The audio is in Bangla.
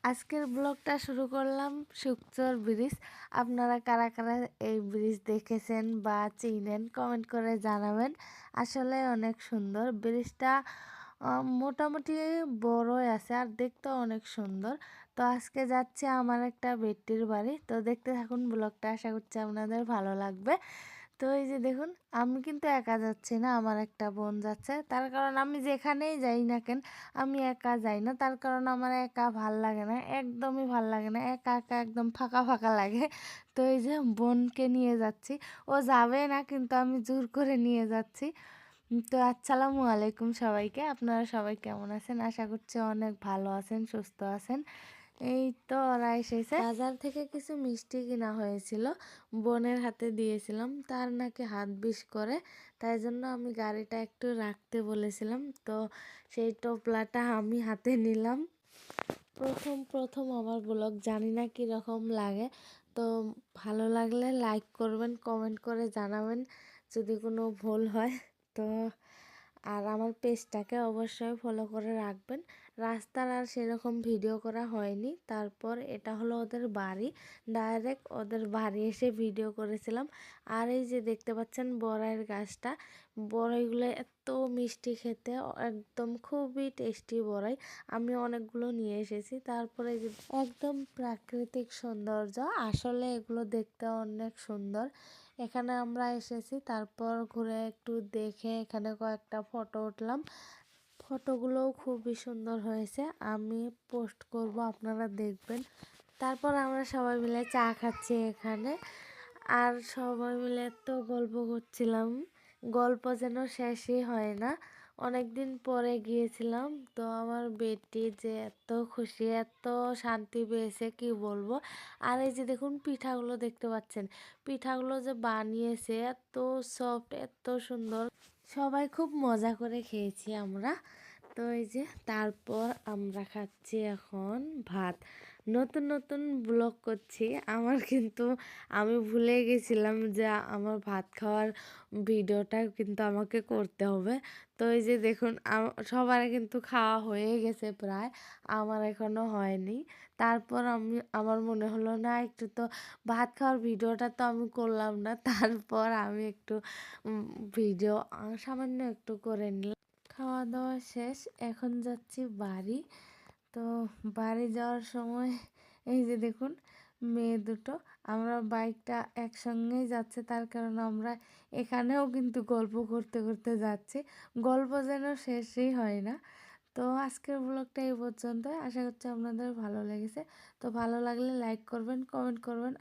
আজকের ব্লগটা শুরু করলাম সুকচর ব্রিজ। আপনারা কারা কারা এই ব্রিজ দেখেছেন বা চিনেন কমেন্ট করে জানাবেন। আসলে অনেক সুন্দর ব্রিজটা, মোটামুটি বড়ই আছে আর দেখতেও অনেক সুন্দর। তো আজকে যাচ্ছে আমার একটা বেটির বাড়ি, তো দেখতে থাকুন ব্লগটা, আশা করছি আপনাদের ভালো লাগবে। তো এই যে দেখুন, আমি কিন্তু একা যাচ্ছি না, আমার একটা বোন যাচ্ছে। তার কারণ আমি যেখানেই যাই না কেন আমি একা যাই না, তার কারণ আমার একা ভাল লাগে না, একদমই ভাল লাগে না, একা একা একদম ফাঁকা ফাঁকা লাগে। তো এই যে বোনকে নিয়ে যাচ্ছি, ও যাবে না কিন্তু আমি জোর করে নিয়ে যাচ্ছি। তো আসসালামু আলাইকুম সবাইকে, আপনারা সবাই কেমন আছেন? আশা করছি অনেক ভালো আছেন, সুস্থ আছেন। এই তো ওরা এসেছে, বাজার থেকে কিছু মিষ্টি কিনা হয়েছিল, বোনের হাতে দিয়েছিলাম, তার নাকি হাত বিষ করে, তাই জন্য আমি গাড়িটা একটু রাখতে বলেছিলাম। তো সেই টোপলাটা আমি হাতে নিলাম। প্রথম প্রথম আমার ব্লগ, জানি না কীরকম লাগে। তো ভালো লাগলে লাইক করবেন, কমেন্ট করে জানাবেন যদি কোনো ভুল হয়। তো আর আমার পেজটাকে অবশ্যই ফলো করে রাখবেন। রাস্তার আর সেরকম ভিডিও করা হয়নি। তারপর এটা হলো ওদের বাড়ি, ডাইরেক্ট ওদের বাড়ি এসে ভিডিও করেছিলাম। আর এই যে দেখতে পাচ্ছেন বড়াইয়ের গাছটা, বড়াইগুলো এত মিষ্টি খেতে, একদম খুবই টেস্টি বড়াই। আমি অনেকগুলো নিয়ে এসেছি। তারপরে যে একদম প্রাকৃতিক সৌন্দর্য, আসলে এগুলো দেখতে অনেক সুন্দর। এখানে আমরা এসেছি, তারপর ঘুরে একটু দেখে এখানে কয়েকটা ফটো উঠলাম। ফটোগুলোও খুবই সুন্দর হয়েছে, আমি পোস্ট করব, আপনারা দেখবেন। তারপর আমরা সবাই মিলে চা খাচ্ছি এখানে, আর সবাই মিলে তো গল্প করছিলাম, গল্প যেন শেষই হয় না। অনেক দিন পরে গিয়েছিলাম, তো আমার বেটি যে এত খুশি, এত শান্তি পেয়েছে কি বলবো। আর এই যে দেখুন পিঠাগুলো দেখতে পাচ্ছেন, পিঠাগুলো যে বানিয়েছে এত সফট, এত সুন্দর, সবাই খুব মজা করে খেয়েছি আমরা। তো এই যে তারপর আমরা খাচ্ছি এখন ভাত। নতুন নতুন ব্লগ করছি, আমার কিন্তু আমি ভুলে গেছিলাম যে আমার ভাত খাওয়ার ভিডিওটা কিন্তু আমাকে করতে হবে। তো এই যে দেখুন সবার কিন্তু খাওয়া হয়ে গেছে প্রায়, আমার এখনো হয়নি। তারপর আমার মনে হলো না, একটু তো ভাত খাওয়ার ভিডিওটা তো আমি করলাম না, তারপর আমি একটু ভিডিও সামান্য একটু করে নিলাম। খাওয়া দাওয়া শেষ, এখন যাচ্ছি বাড়ি। তো বাড়ি যাওয়ার সময় এই যে দেখুন মেয়ে দুটো, আমরা বাইকটা একসঙ্গেই যাচ্ছে, তার কারণ আমরা এখানেও কিন্তু গল্প করতে করতে যাচ্ছি, গল্প যেন শেষই হয় না। তো আজকের ব্লগটা এই পর্যন্ত, আশা করছি আপনাদের ভালো লেগেছে। তো ভালো লাগলে লাইক করবেন, কমেন্ট করবেন।